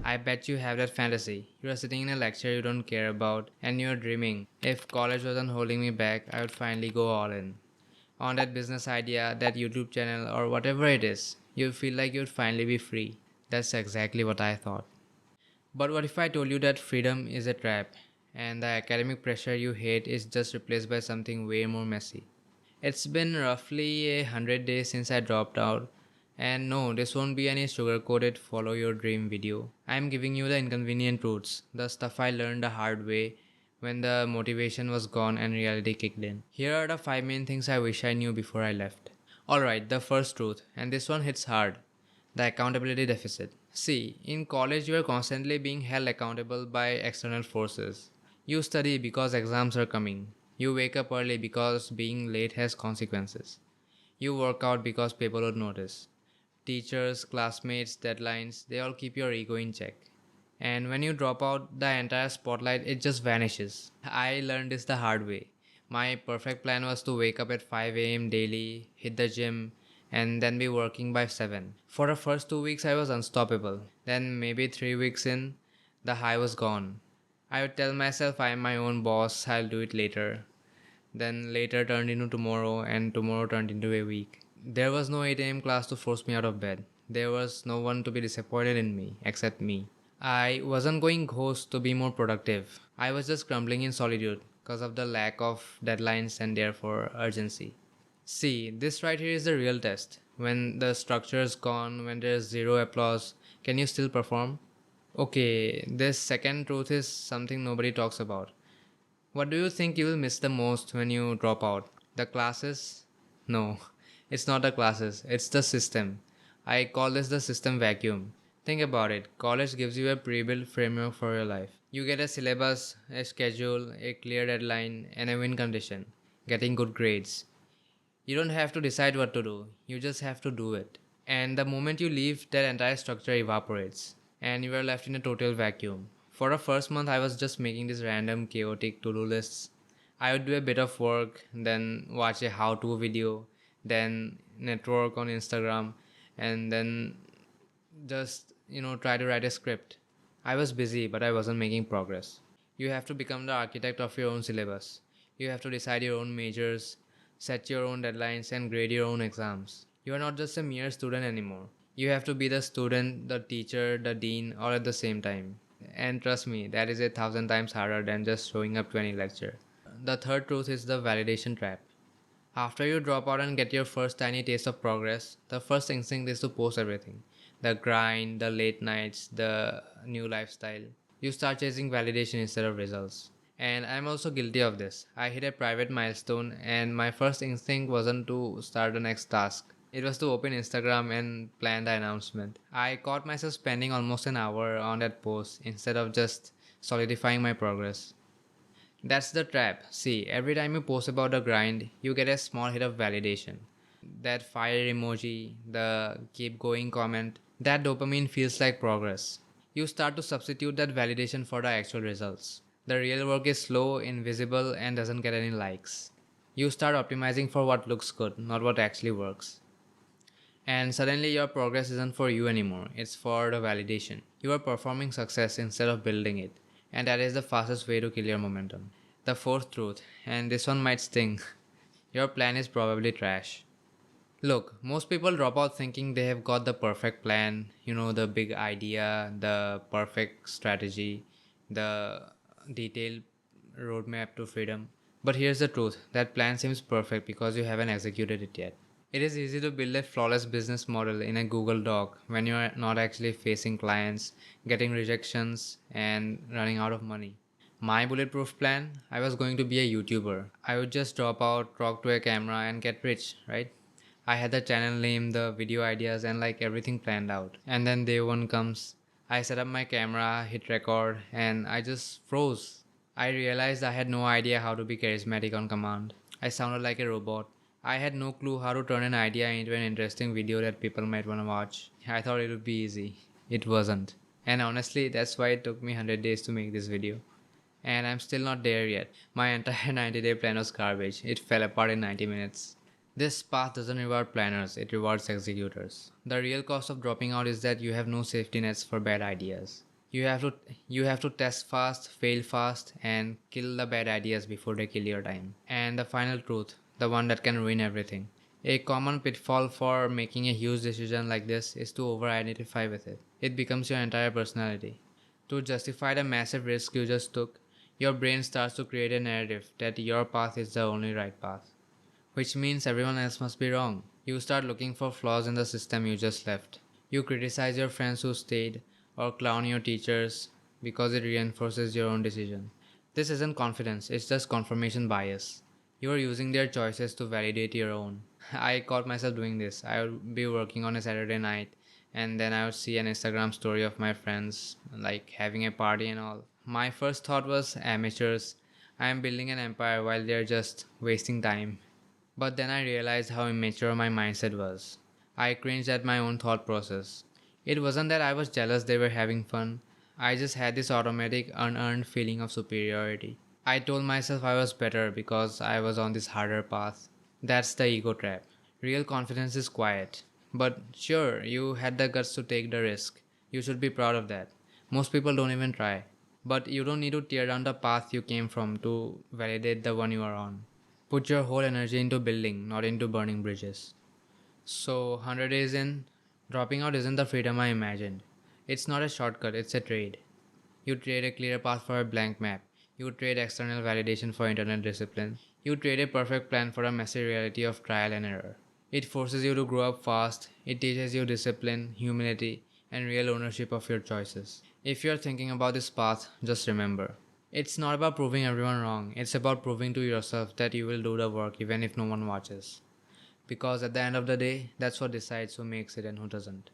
I bet you have that fantasy. You are sitting in a lecture you don't care about and you're dreaming. If college wasn't holding me back, I would finally go all in. On that business idea, that YouTube channel, or whatever it is, you feel like you'd finally be free. That's exactly what I thought. But what if I told you that freedom is a trap and the academic pressure you hate is just replaced by something way more messy? It's been roughly 100 days since I dropped out, and no, this won't be any sugar coated follow your dream video. I'm giving you the inconvenient truths, the stuff I learned the hard way when the motivation was gone and reality kicked in. Here are the 5 main things I wish I knew before I left. Alright, the first truth, and this one hits hard, the accountability deficit. See, in college, you are constantly being held accountable by external forces. You study because exams are coming. You wake up early because being late has consequences. You work out because people would notice. Teachers, classmates, deadlines, they all keep your ego in check. And when you drop out, the entire spotlight it just vanishes. I learned this the hard way. My perfect plan was to wake up at 5 a.m. daily, hit the gym, and then be working by 7. For the first 2 weeks, I was unstoppable. Then, maybe 3 weeks in, the high was gone. I would tell myself I am my own boss, I'll do it later. Then later turned into tomorrow, and tomorrow turned into a week. There was no 8 a.m. class to force me out of bed. There was no one to be disappointed in me, except me. I wasn't going ghost to be more productive. I was just crumbling in solitude because of the lack of deadlines and therefore urgency. See, this right here is the real test. When the structure is gone, when there's zero applause, can you still perform? Okay, this second truth is something nobody talks about. What do you think you will miss the most when you drop out? The classes? No, it's not the classes, it's the system. I call this the system vacuum. Think about it, college gives you a pre built framework for your life. You get a syllabus, a schedule, a clear deadline, and a win condition getting good grades. You don't have to decide what to do, you just have to do it. And the moment you leave, that entire structure evaporates, and you are left in a total vacuum. For the first month, I was just making these random chaotic to do lists. I would do a bit of work, then watch a how to video, then network on Instagram, and then just try to write a script. I was busy, but I wasn't making progress. You have to become the architect of your own syllabus. You have to decide your own majors, set your own deadlines, and grade your own exams. You are not just a mere student anymore. You have to be the student, the teacher, the dean, all at the same time. And trust me, that is 1,000 times harder than just showing up to any lecture. The third truth is the validation trap. After you drop out and get your first tiny taste of progress, the first instinct is to post everything. The grind, the late nights, the new lifestyle. You start chasing validation instead of results. And I'm also guilty of this. I hit a private milestone, and my first instinct wasn't to start the next task. It was to open Instagram and plan the announcement. I caught myself spending almost an hour on that post instead of just solidifying my progress. That's the trap. See, every time you post about the grind, you get a small hit of validation. That fire emoji, the keep going comment, that dopamine feels like progress. You start to substitute that validation for the actual results. The real work is slow, invisible, and doesn't get any likes. You start optimizing for what looks good, not what actually works. And suddenly your progress isn't for you anymore, it's for the validation. You are performing success instead of building it, and that is the fastest way to kill your momentum. The fourth truth, and this one might sting, your plan is probably trash. Look, most people drop out thinking they have got the perfect plan, the big idea, the perfect strategy, the detailed roadmap to freedom. But here's the truth, that plan seems perfect because you haven't executed it yet. It is easy to build a flawless business model in a Google Doc when you are not actually facing clients, getting rejections, and running out of money. My bulletproof plan, I was going to be a YouTuber. I would just drop out, talk to a camera, and get rich, right? I had the channel name, the video ideas, and like everything planned out. And then day one comes. I set up my camera, hit record, and I just froze. I realized I had no idea how to be charismatic on command. I sounded like a robot. I had no clue how to turn an idea into an interesting video that people might want to watch. I thought it would be easy. It wasn't. And honestly, that's why it took me 100 days to make this video. And I'm still not there yet. My entire 90-day plan was garbage. It fell apart in 90 minutes. This path doesn't reward planners, it rewards executors. The real cost of dropping out is that you have no safety nets for bad ideas. You have to you have to test fast, fail fast, and kill the bad ideas before they kill your time. And the final truth, the one that can ruin everything. A common pitfall for making a huge decision like this is to over identify with it. It becomes your entire personality. To justify the massive risk you just took, your brain starts to create a narrative that your path is the only right path, which means everyone else must be wrong. You start looking for flaws in the system you just left. You criticize your friends who stayed, or clown your teachers because it reinforces your own decision. This isn't confidence, it's just confirmation bias. You are using their choices to validate your own. I caught myself doing this. I would be working on a Saturday night, and then I would see an Instagram story of my friends like having a party and all. My first thought was amateurs. I am building an empire while they're just wasting time. But then I realized how immature my mindset was. I cringed at my own thought process. It wasn't that I was jealous they were having fun, I just had this automatic, unearned feeling of superiority. I told myself I was better because I was on this harder path. That's the ego trap. Real confidence is quiet. But sure, you had the guts to take the risk. You should be proud of that. Most people don't even try. But you don't need to tear down the path you came from to validate the one you are on. Put your whole energy into building, not into burning bridges. So, 100 days in, dropping out isn't the freedom I imagined. It's not a shortcut, it's a trade. You trade a clear path for a blank map. You trade external validation for internal discipline. You trade a perfect plan for a messy reality of trial and error. It forces you to grow up fast, it teaches you discipline, humility, and real ownership of your choices. If you're thinking about this path, just remember it's not about proving everyone wrong, it's about proving to yourself that you will do the work even if no one watches. Because at the end of the day, that's what decides who makes it and who doesn't.